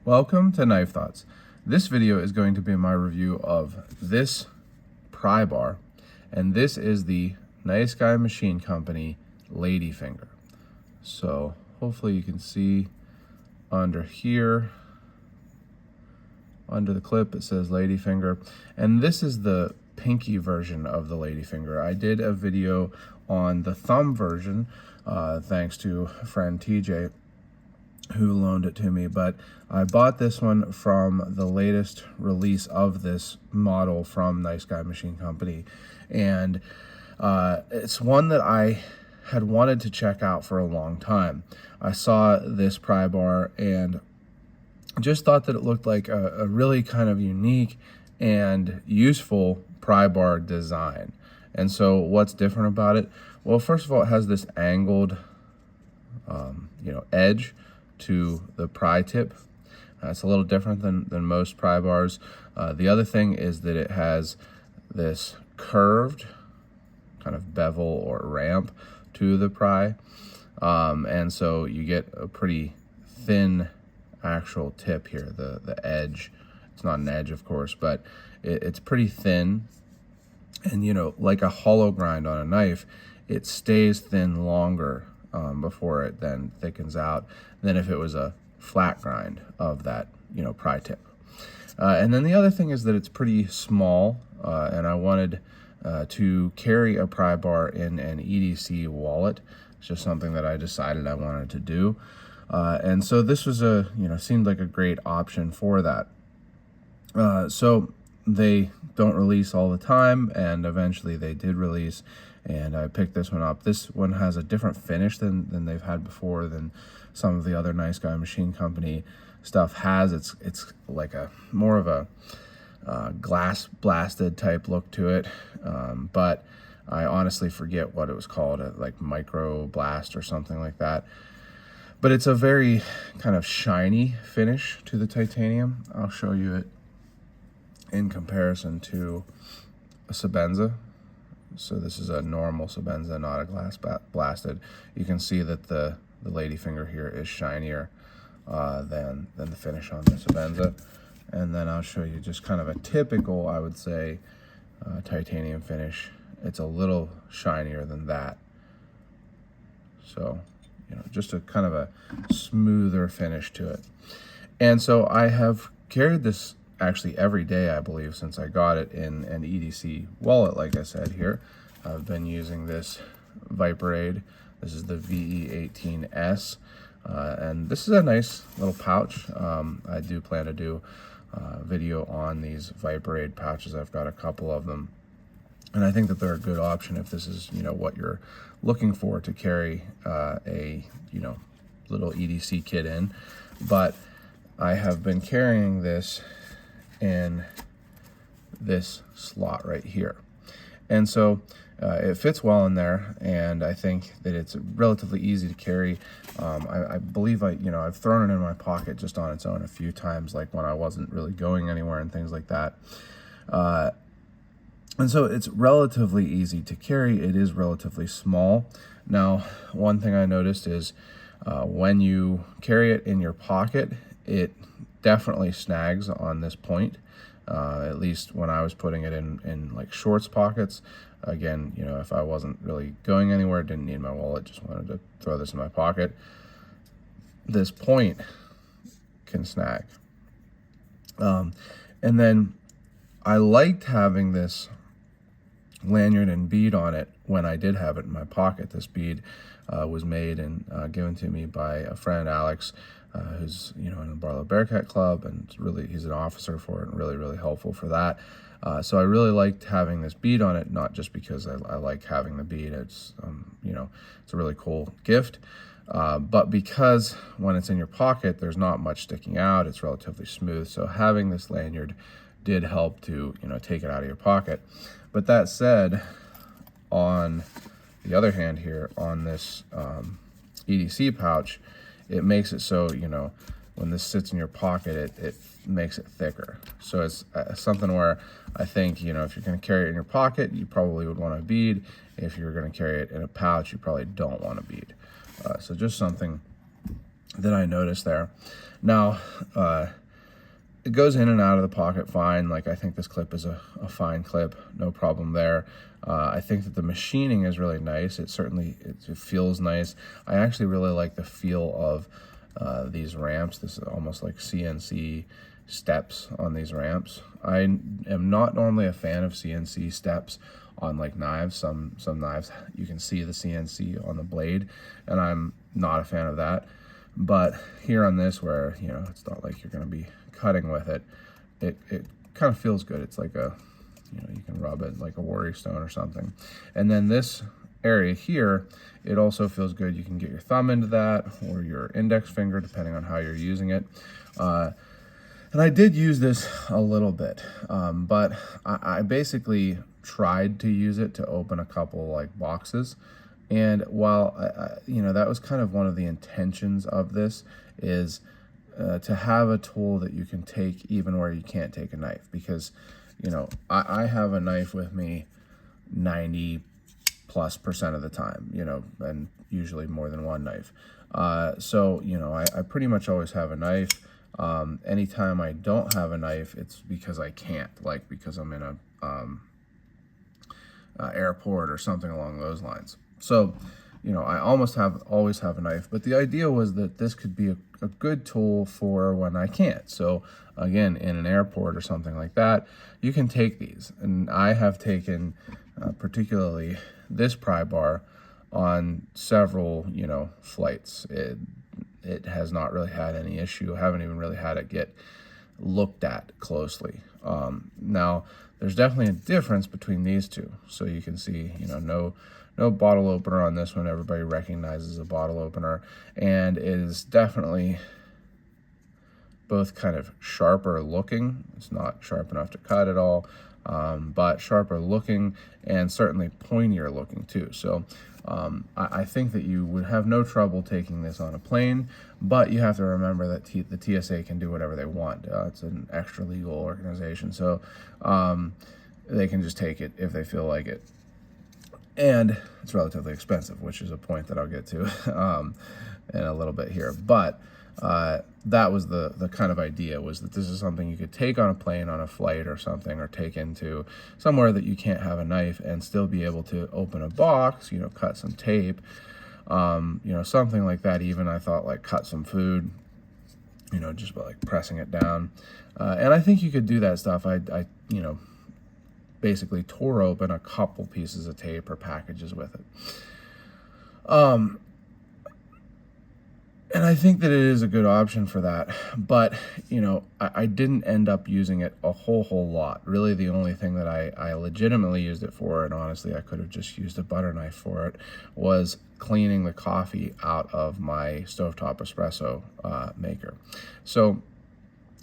Welcome to Knife Thoughts. This video is going to be my review of this pry bar, and this is the Nice Guy Machine Company Ladyfinger. So hopefully you can see under here, under the clip, it says Ladyfinger, and this is the pinky version of the Ladyfinger. I did a video on the thumb version, thanks to a friend TJ who loaned it to me, but I bought this one from the latest release of this model from Nice Guy Machine Company, and it's one that I had wanted to check out for a long time. I saw this pry bar and just thought that it looked like a really kind of unique and useful pry bar design. And so what's different about it? Well, first of all, it has this angled edge to the pry tip. It's a little different than most pry bars. The other thing is that it has this curved kind of bevel or ramp to the pry, and so you get a pretty thin actual tip here. The edge, it's not an edge of course, but it's pretty thin, and like a hollow grind on a knife, it stays thin longer before it then thickens out than if it was a flat grind of that pry tip. And then the other thing is that it's pretty small, and I wanted to carry a pry bar in an EDC wallet. It's just something that I decided I wanted to do, and so this was seemed like a great option for that. So they don't release all the time, and eventually they did release, and I picked this one up. This one has a different finish than they've had before, than some of the other Nice Guy Machine Company stuff has. It's like a more of a glass blasted type look to it, but I honestly forget what it was called, like micro blast or something like that. But it's a very kind of shiny finish to the titanium. I'll show you it in comparison to a Sebenza. So this is a normal Sebenza, not a glass blasted. You can see that the Ladyfinger here is shinier than the finish on the Sebenza. And then I'll show you just kind of a typical, I would say, titanium finish. It's a little shinier than that. So, just a kind of a smoother finish to it. And so I have carried this actually every day, I believe, since I got it in an EDC wallet. Like I said here, I've been using this Viperade. This is the VE18S, and this is a nice little pouch. I do plan to do a video on these Viperade pouches. I've got a couple of them, and I think that they're a good option if this is what you're looking for to carry a little EDC kit in. But I have been carrying this in this slot right here, and so it fits well in there, and I think that it's relatively easy to carry. I believe I've thrown it in my pocket just on its own a few times, like when I wasn't really going anywhere and things like that. And so it's relatively easy to carry. It is relatively small. Now, one thing I noticed is when you carry it in your pocket, it definitely snags on this point. At least when I was putting it in like shorts pockets. Again, if I wasn't really going anywhere, didn't need my wallet, just wanted to throw this in my pocket, this point can snag. And then I liked having this lanyard and bead on it when I did have it in my pocket. This bead was made and given to me by a friend, Alex, who's in the Barlow Bearcat Club, and he's an officer for it, and really helpful for that. So I really liked having this bead on it, not just because I like having the bead. It's it's a really cool gift, but because when it's in your pocket, there's not much sticking out. It's relatively smooth. So having this lanyard did help to take it out of your pocket. But that said, on the other hand here, on this EDC pouch, it makes it so when this sits in your pocket, it makes it thicker. So it's something where I think, if you're going to carry it in your pocket, you probably would want a bead. If you're going to carry it in a pouch, you probably don't want a bead. So just something that I noticed there. Now, it goes in and out of the pocket fine. Like, I think this clip is a fine clip, no problem there. I think that the machining is really nice. It certainly it feels nice. I actually really like the feel of these ramps. This is almost like CNC steps on these ramps. I am not normally a fan of CNC steps on like knives. Some knives you can see the CNC on the blade, and I'm not a fan of that. But here on this, where it's not like you're going to be cutting with it, it kind of feels good. It's like a, you can rub it like a worry stone or something. And then this area here, it also feels good. You can get your thumb into that, or your index finger, depending on how you're using it. And I did use this a little bit, but I basically tried to use it to open a couple like boxes. And while that was kind of one of the intentions of this, is to have a tool that you can take even where you can't take a knife, because I have a knife with me 90+% of the time, and usually more than one knife. So I pretty much always have a knife. Anytime I don't have a knife, it's because I can't, like because I'm in a airport or something along those lines. So, I always have a knife, but the idea was that this could be a good tool for when I can't. So again, in an airport or something like that, you can take these. And I have taken particularly this pry bar on several, flights. It has not really had any issue. I haven't even really had it get looked at closely. Now, there's definitely a difference between these two. So you can see, no bottle opener on this one. Everybody recognizes a bottle opener, and it is definitely both kind of sharper looking. It's not sharp enough to cut at all, but sharper looking, and certainly pointier looking too. So I think that you would have no trouble taking this on a plane, but you have to remember that the TSA can do whatever they want. It's an extra legal organization, so they can just take it if they feel like it. And it's relatively expensive, which is a point that I'll get to in a little bit here. But that was the kind of idea, was that this is something you could take on a plane, on a flight or something, or take into somewhere that you can't have a knife and still be able to open a box, cut some tape, something like that. Even I thought like cut some food, just by like pressing it down. And I think you could do that stuff. I basically tore open a couple pieces of tape or packages with it. And I think that it is a good option for that, but I didn't end up using it a whole lot. Really, the only thing that I legitimately used it for, and honestly I could have just used a butter knife for it, was cleaning the coffee out of my stovetop espresso maker. So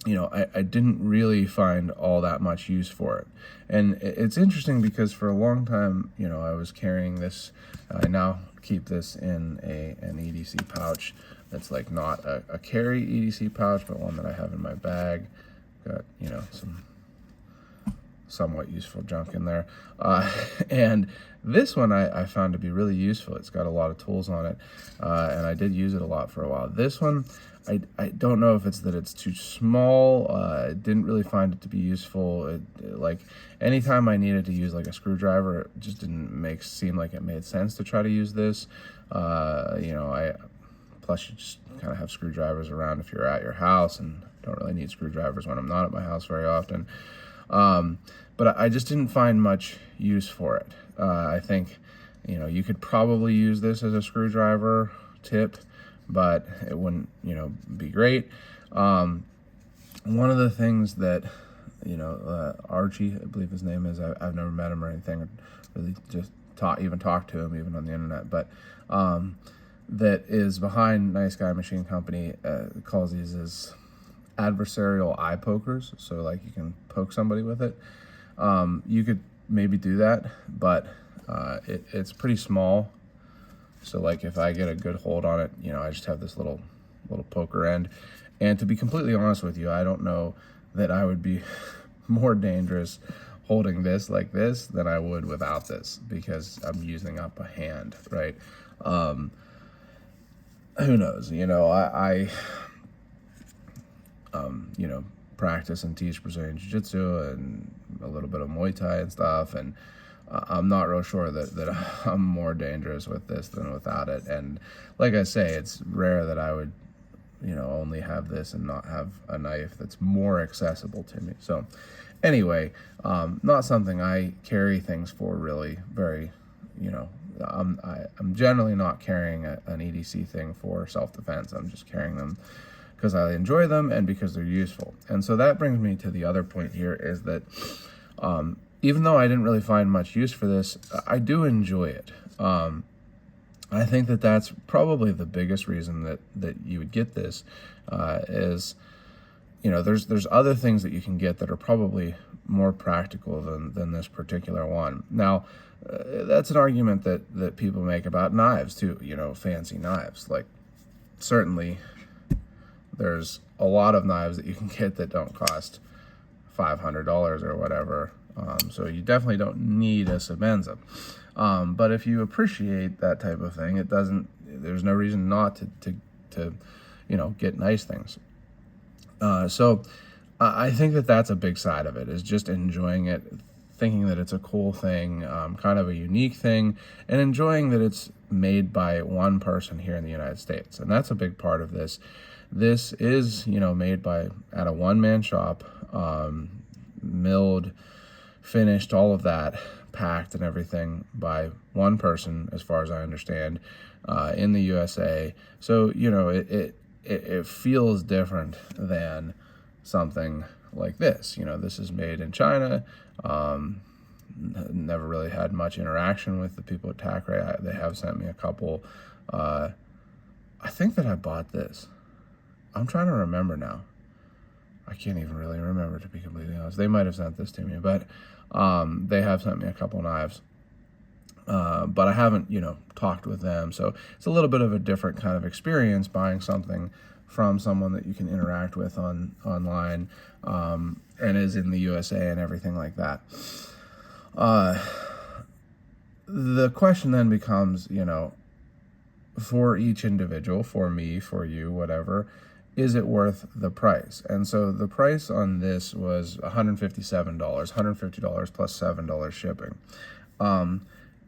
I didn't really find all that much use for it. And it's interesting because for a long time, I was carrying this. I now keep this in an EDC pouch that's like not a carry EDC pouch, but one that I have in my bag. Got, some somewhat useful junk in there. And this one I found to be really useful. It's got a lot of tools on it, and I did use it a lot for a while. This one, I don't know if it's that it's too small. I didn't really find it to be useful. Like anytime I needed to use like a screwdriver, it just didn't seem like it made sense to try to use this. Plus you just kind of have screwdrivers around if you're at your house, and don't really need screwdrivers when I'm not at my house very often. But I just didn't find much use for it. I think, you could probably use this as a screwdriver tip, but it wouldn't, be great. One of the things that, Archie, I believe his name is, I've never met him or anything, or really just talked to him even on the internet, but that is behind Nice Guy Machine Company, calls these as adversarial eye pokers. So like you can poke somebody with it. You could maybe do that, but it's pretty small. So like if I get a good hold on it, I just have this little poker end. And to be completely honest with you, I don't know that I would be more dangerous holding this like this than I would without this, because I'm using up a hand, right? who knows, you know, practice and teach Brazilian Jiu-Jitsu and a little bit of Muay Thai and stuff, and I'm not real sure that I'm more dangerous with this than without it. And like I say, it's rare that I would, only have this and not have a knife that's more accessible to me. So anyway, not something I carry things for really very, I'm generally not carrying an EDC thing for self-defense. I'm just carrying them because I enjoy them and because they're useful. And so that brings me to the other point here, is that even though I didn't really find much use for this, I do enjoy it. I think that that's probably the biggest reason that you would get this, is, there's other things that you can get that are probably more practical than this particular one. Now, that's an argument that people make about knives too, fancy knives. Like, certainly there's a lot of knives that you can get that don't cost $500 or whatever. So you definitely don't need a Sebenza. But if you appreciate that type of thing, there's no reason not to get nice things. So I think that that's a big side of it, is just enjoying it, thinking that it's a cool thing, kind of a unique thing, and enjoying that it's made by one person here in the United States. And that's a big part of this. This is, made at a one-man shop, milled, finished, all of that, packed and everything by one person, as far as I understand, in the USA. So, it feels different than something like this. This is made in China. Never really had much interaction with the people at TACRAE. They have sent me a couple. I think that I bought this. I'm trying to remember now. I can't even really remember, to be completely honest. They might have sent this to me, but they have sent me a couple knives. But I haven't, talked with them. So it's a little bit of a different kind of experience buying something from someone that you can interact with online, and is in the USA and everything like that. The question then becomes, for each individual, for me, for you, whatever, is it worth the price? And so the price on this was $157, $150 plus $7 shipping.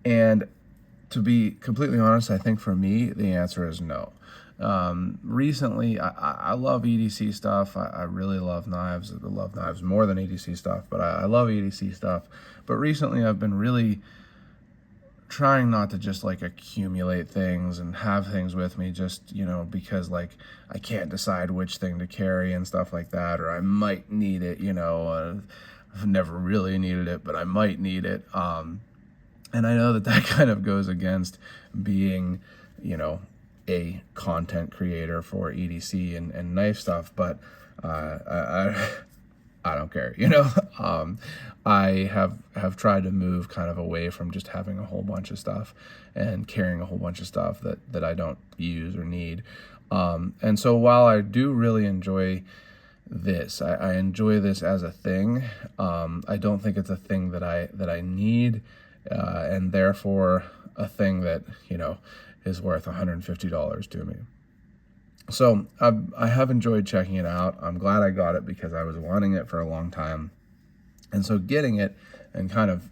And to be completely honest, I think for me, the answer is no. Recently, I love EDC stuff. I really love knives. I love knives more than EDC stuff, but I love EDC stuff. But recently, I've been really trying not to just accumulate things and have things with me just, because I can't decide which thing to carry and stuff like that, or I might need it, I've never really needed it, but I might need it. And I know that kind of goes against being, a content creator for EDC and knife stuff, but I don't care, I have tried to move kind of away from just having a whole bunch of stuff and carrying a whole bunch of stuff that I don't use or need. And so while I do really enjoy this, I enjoy this as a thing, I don't think it's a thing that I need, and therefore a thing that, is worth $150 to me. So I have enjoyed checking it out. I'm glad I got it because I was wanting it for a long time. And so getting it and kind of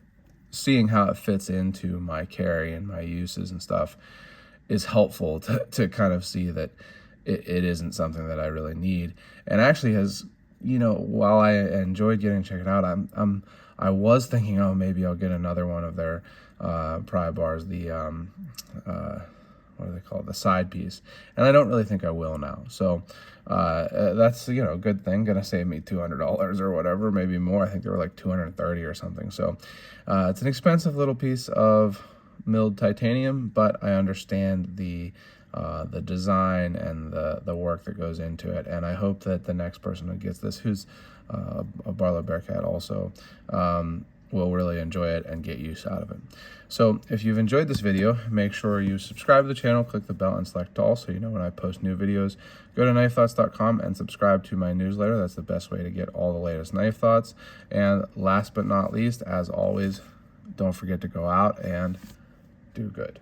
seeing how it fits into my carry and my uses and stuff is helpful to kind of see that it isn't something that I really need. And actually has, while I enjoyed getting to check it out, I was thinking, oh, maybe I'll get another one of their pry bars, the what do they call it? The side piece. And I don't really think I will now. So that's, a good thing. Gonna save me $200 or whatever, maybe more. I think they were like $230 or something. So it's an expensive little piece of milled titanium, but I understand the design and the work that goes into it. And I hope that the next person who gets this, who's a Barlow Bearcat also, will really enjoy it and get use out of it. So if you've enjoyed this video, make sure you subscribe to the channel, click the bell and select all so you know when I post new videos. Go to knifethoughts.com and subscribe to my newsletter. That's the best way to get all the latest knife thoughts. And last but not least, as always, don't forget to go out and do good.